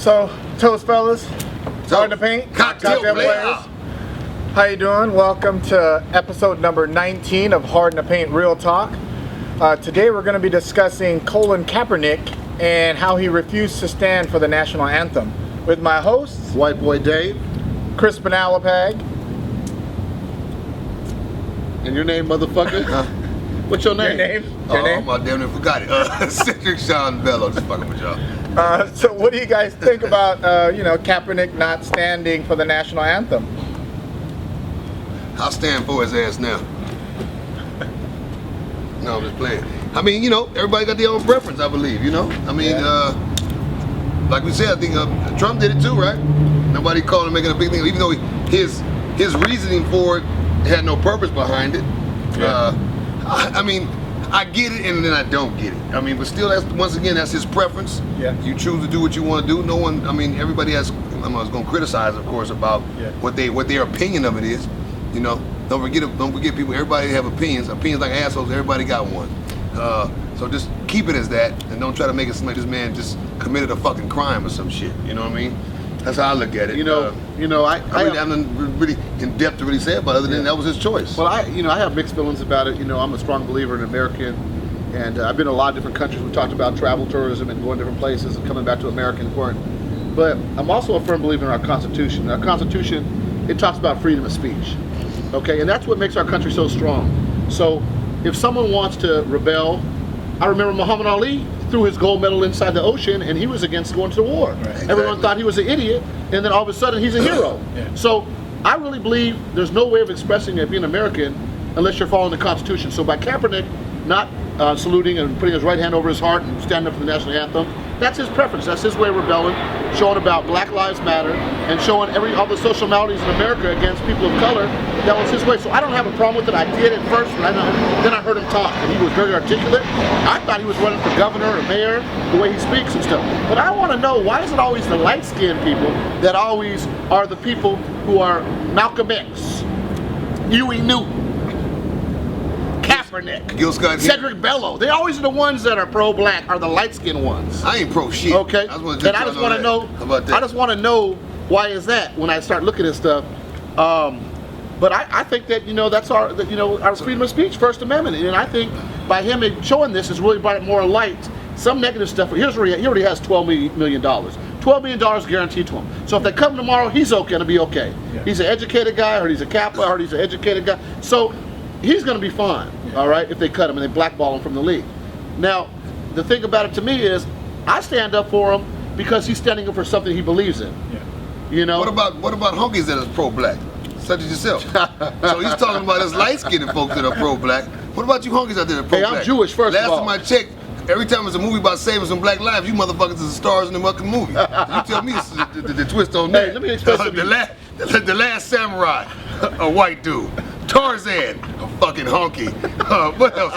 So, toast fellas, hard to paint, cocktail players. How you doing? Welcome to episode number 19 of Hard to Paint Real Talk. Today we're going to be discussing Colin Kaepernick and how he refused to stand for the national anthem with my hosts, White Boy Dave. Crispin Alapag. And your name, motherfucker? What's your name? Your name? I damn near forgot it. Cedric Bello. Just fucking with y'all. So what do you guys think about, Kaepernick not standing for the national anthem? I'll stand for his ass now. No, I'm just playing. I mean, everybody got their own preference, I believe, I mean, like we said, I think Trump did it too, right? Nobody called him making a big thing, even though his reasoning for it had no purpose behind it. Yeah. I mean, I get it and then I don't get it. I mean, but still, that's his preference. Yeah. You choose to do what you want to do. No one, I mean, everybody has, I was going to criticize, of course, about what their opinion of it is. Don't forget people, everybody have opinions like assholes, everybody got one. So just keep it as that and don't try to make it seem like this man just committed a fucking crime or some shit, you know what I mean? That's how I look at it. I have nothing really in depth to really say about it other than that was his choice. Well, I have mixed feelings about it. I'm a strong believer in American, and I've been to a lot of different countries. We talked about travel tourism and going to different places and coming back to America important. But I'm also a firm believer in our Constitution. Our Constitution, it talks about freedom of speech. Okay, and that's what makes our country so strong. So if someone wants to rebel, I remember Muhammad Ali threw his gold medal inside the ocean and he was against going to the war. Right. Exactly. Everyone thought he was an idiot, and then all of a sudden he's a hero. So I really believe there's no way of expressing it being American unless you're following the Constitution. So by Kaepernick not saluting and putting his right hand over his heart and standing up for the national anthem, that's his preference. That's his way of rebelling, showing about Black Lives Matter and showing all the social maladies in America against people of color. That was his way. So I don't have a problem with it. I did at first, but then I heard him talk, and he was very articulate. I thought he was running for governor or mayor, the way he speaks and stuff. But I want to know, why is it always the light-skinned people that always are the people who are Malcolm X, Huey Newton, Kaepernick, Cedric Bello? They always are the ones that are pro-black, are the light-skinned ones. I ain't pro-shit. Okay, I just want to know. How about that? I just want to know, why is that when I start looking at stuff. But I think that that's our freedom of speech, First Amendment, and I think by him showing this has really brought it more light. Some negative stuff. He already has $12 million. $12 million guaranteed to him. So if they come tomorrow, he's gonna be okay. Yeah. He's an educated guy, or he's a Kappa, or he's an educated guy. So he's gonna be fine. Yeah. All right, if they cut him and they blackball him from the league. Now, the thing about it to me is, I stand up for him because he's standing up for something he believes in. Yeah. What about honkies that are pro-black? Such as yourself. So he's talking about us light-skinned folks that are pro-black. What about you honkies out there that are pro-black? Hey, I'm Jewish, first of all. Last time I checked, every time there's a movie about saving some black lives, you motherfuckers are the stars in the fucking movie. You tell me the twist on that. Hey, let me explain something. The Last Samurai, a white dude. Tarzan, a fucking honky. What else?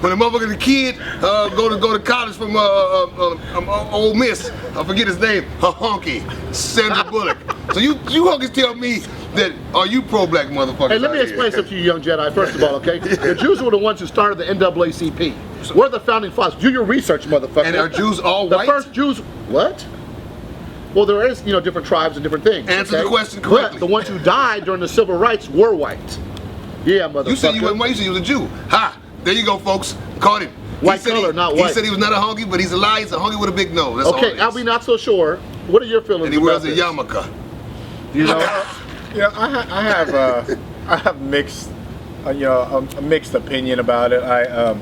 When a motherfucking kid go to college from Ole Miss, I forget his name, a honky. Sandra Bullock. So you honkies tell me that, are you pro-black motherfuckers? Hey, let me explain something to you, young Jedi, first of all, okay? The Jews were the ones who started the NAACP. We're the founding fathers. Do your research, motherfucker. And are Jews all white? The first Jews, what? Well, there is, different tribes and different things. Answer the question correctly. But the ones who died during the civil rights were white. Yeah, motherfucker. You said you wasn't white, you said you was a Jew. Ha! There you go, folks. Caught him. White color, not white. He said he was not a honky, but he's a lie. He's a honky with a big nose. That's okay, I'll be not so sure. What are your feelings about this? And he wears a yarmulke. I have mixed, a mixed opinion about it. I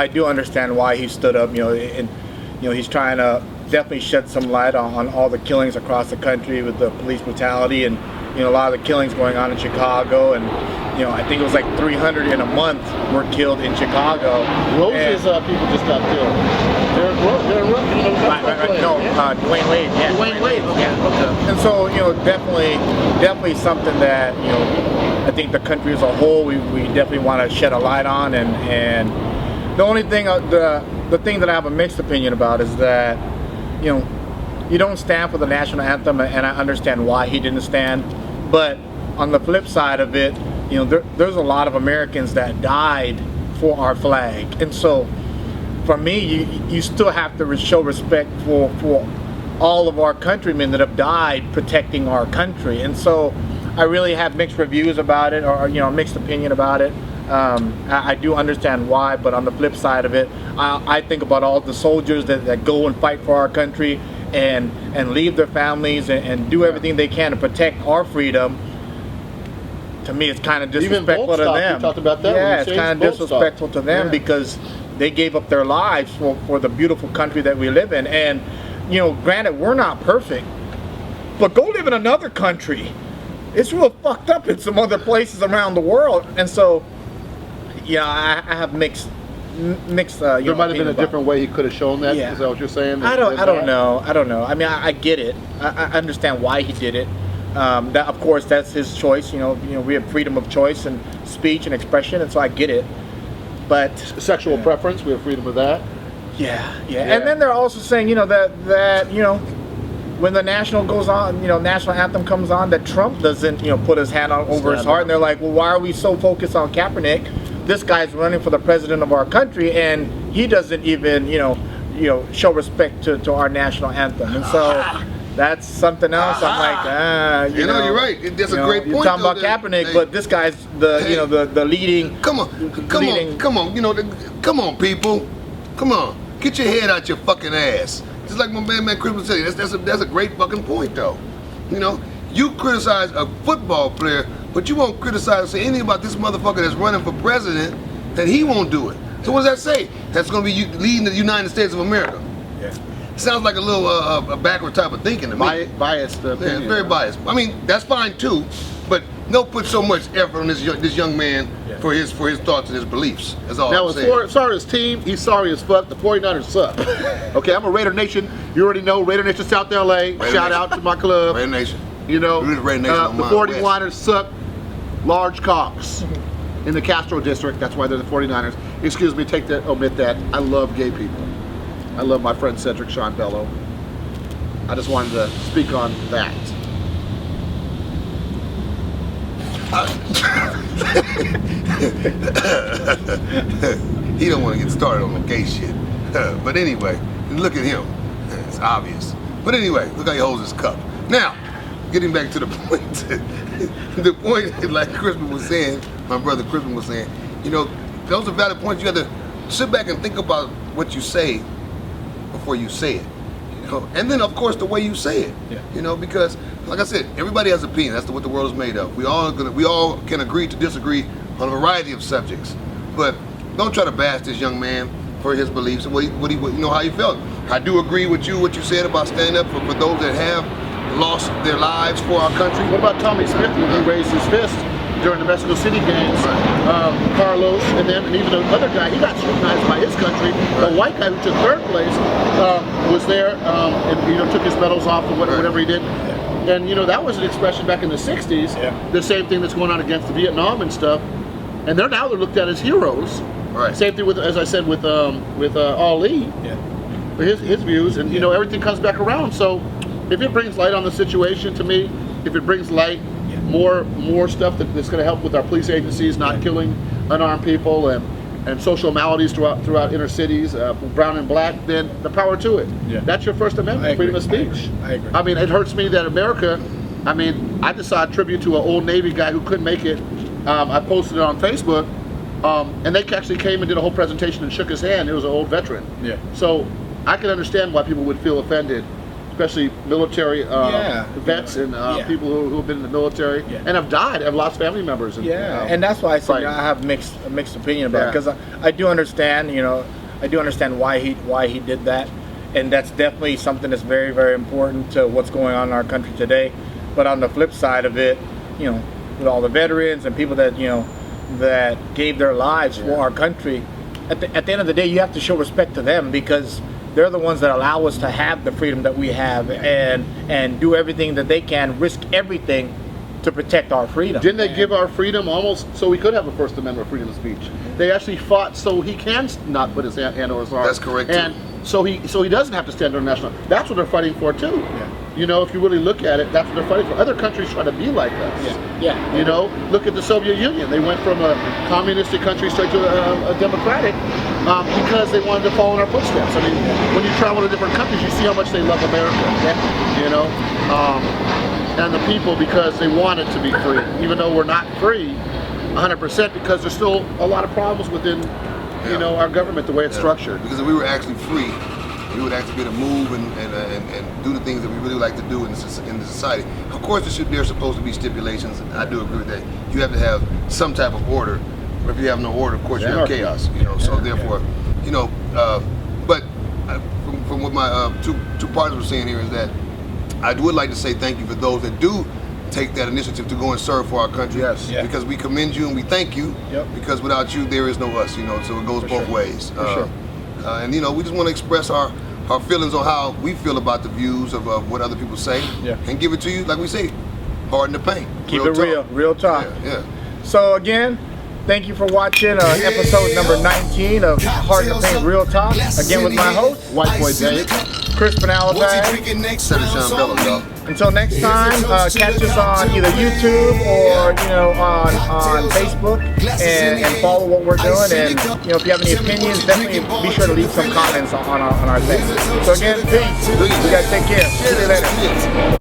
do understand why he stood up. And he's trying to definitely shed some light on all the killings across the country with the police brutality, and a lot of the killings going on in Chicago, and I think it was like 300 in a month were killed in Chicago. Rose's people just got killed. They're Dwayne Wade. Yeah, Dwayne Wade. Okay. And so definitely something that I think the country as a whole we definitely want to shed a light on, and the only thing the thing that I have a mixed opinion about is that you don't stand for the national anthem, and I understand why he didn't stand. But on the flip side of it, there's a lot of Americans that died for our flag, and so for me, you still have to show respect for all of our countrymen that have died protecting our country. And so I really have mixed reviews about it, or mixed opinion about it. I do understand why, but on the flip side of it, I think about all the soldiers that go and fight for our country and leave their families and do everything they can to protect our freedom. To me, it's kind of disrespectful to them. You talked about that. Yeah, it's kind of disrespectful to them because they gave up their lives for the beautiful country that we live in. And granted, we're not perfect, but go live in another country. It's real fucked up in some other places around the world. And so, I have mixed. There might have been a different way he could have shown that. Yeah. Is that what you're saying? I don't know. I mean, I get it. I understand why he did it. That, of course, that's his choice. We have freedom of choice and speech and expression, and so I get it. But sexual preference, we have freedom of that. Yeah. And then they're also saying, that when the national goes on, national anthem comes on, that Trump doesn't, put his hand over his heart, and they're like, well, why are we so focused on Kaepernick? This guy's running for the president of our country, and he doesn't even, show respect to our national anthem. And so that's something else. I'm like, you're right. That's a great point. You're talking about Kaepernick, but this guy's the leading. Come on, come on, people, come on, get your head out your fucking ass. Just like my man Crispin said, that's a great fucking point, though. You criticize a football player, but you won't criticize or say anything about this motherfucker that's running for president, that he won't do it. So what does that say? That's going to be you leading the United States of America. Yeah. Sounds like a little a backward type of thinking to me. Biased opinion. Yeah, it's very biased. I mean, that's fine too, but don't put so much effort on this young man for his thoughts and his beliefs. That's all I'm saying. Now, as far as team, he's sorry as fuck. The 49ers suck. Okay, I'm a Raider Nation. You already know Raider Nation South LA. Shout out to my club. Raider Nation. The Raider Nation the 49ers suck. Large cocks in the Castro district. That's why they're the 49ers. Excuse me, omit that. I love gay people. I love my friend Cedric, Sean Bello. I just wanted to speak on that. He don't want to get started on the gay shit. But anyway, look at him. It's obvious. But anyway, look how he holds his cup. Now, getting back to the point. The point, like Crispin was saying, my brother Crispin was saying, those are valid points. You have to sit back and think about what you say before you say it. And then, of course, the way you say it. Yeah. Because, like I said, everybody has an opinion. That's what the world is made of. We all can agree to disagree on a variety of subjects. But don't try to bash this young man for his beliefs and how he felt. I do agree with what you said about standing up for those that have lost their lives for our country. What about Tommy Smith when he raised his fist during the Mexico City games? Right. Carlos and even the other guy, he got scrutinized by his country. Right. The white guy who took third place was there and took his medals off or whatever he did. And that was an expression back in the 60s. Yeah. The same thing that's going on against the Vietnam and stuff. And they're looked at as heroes. Right. Same thing with, as I said, with Ali. Yeah. His views, and everything comes back around. So if it brings light on the situation, to me, if it brings light, more stuff that's going to help with our police agencies not killing unarmed people and social maladies throughout inner cities, brown and black, then the power to it. Yeah. That's your First Amendment, freedom of speech. I agree. I mean, it hurts me that America. I just saw a tribute to an old Navy guy who couldn't make it. I posted it on Facebook, and they actually came and did a whole presentation and shook his hand. It was an old veteran. Yeah. So I can understand why people would feel offended, especially military vets and people who have been in the military and have died, have lost family members. And, and that's why I say I have a mixed opinion about it, because I do understand, why he did that, and that's definitely something that's very, very important to what's going on in our country today. But on the flip side of it, with all the veterans and people that that gave their lives for our country, at the end of the day, you have to show respect to them, because they're the ones that allow us to have the freedom that we have and do everything that they can, risk everything to protect our freedom. Didn't they give our freedom almost so we could have a First Amendment freedom of speech? They actually fought so he can not put his hand over his arm. That's correct. And so he doesn't have to stand on national. That's what they're fighting for too. Yeah. you know, if you really look at it, that's what they're fighting for. Other countries try to be like us. Yeah. You know, look at the Soviet Union. They went from a communistic country straight to a democratic because they wanted to follow in our footsteps. I mean, when you travel to different countries, you see how much they love America. You know, and the people, because they want it to be free, even though we're not free 100%, because there's still a lot of problems within, you know, our government, the way it's structured. Because if we were actually free, we would actually be able to move and do the things that we really like to do in the society. Of course, there's supposed to be stipulations. I do agree with that. You have to have some type of order. But if you have no order, of course, you have chaos. You know, so therefore, you know. But from what my two partners were saying here is that I would like to say thank you for those that do take that initiative to go and serve for our country. Because we commend you and we thank you. Because without you, there is no us. You know, so it goes both ways. And you know, we just want to express our feelings on how we feel about the views of what other people say, and give it to you, like we say, hard in the paint. Keep it real talk. So again, thank you for watching episode number 19 of Hard in the Paint Real Talk. Again with my host, White Boy Dave, Crispin, Alapag. Cedric, Bello, y'all. Until next time, catch us on either YouTube or on Facebook, and follow what we're doing. And if you have any opinions, definitely be sure to leave some comments on our thing. So again, peace. You guys take care. See you later.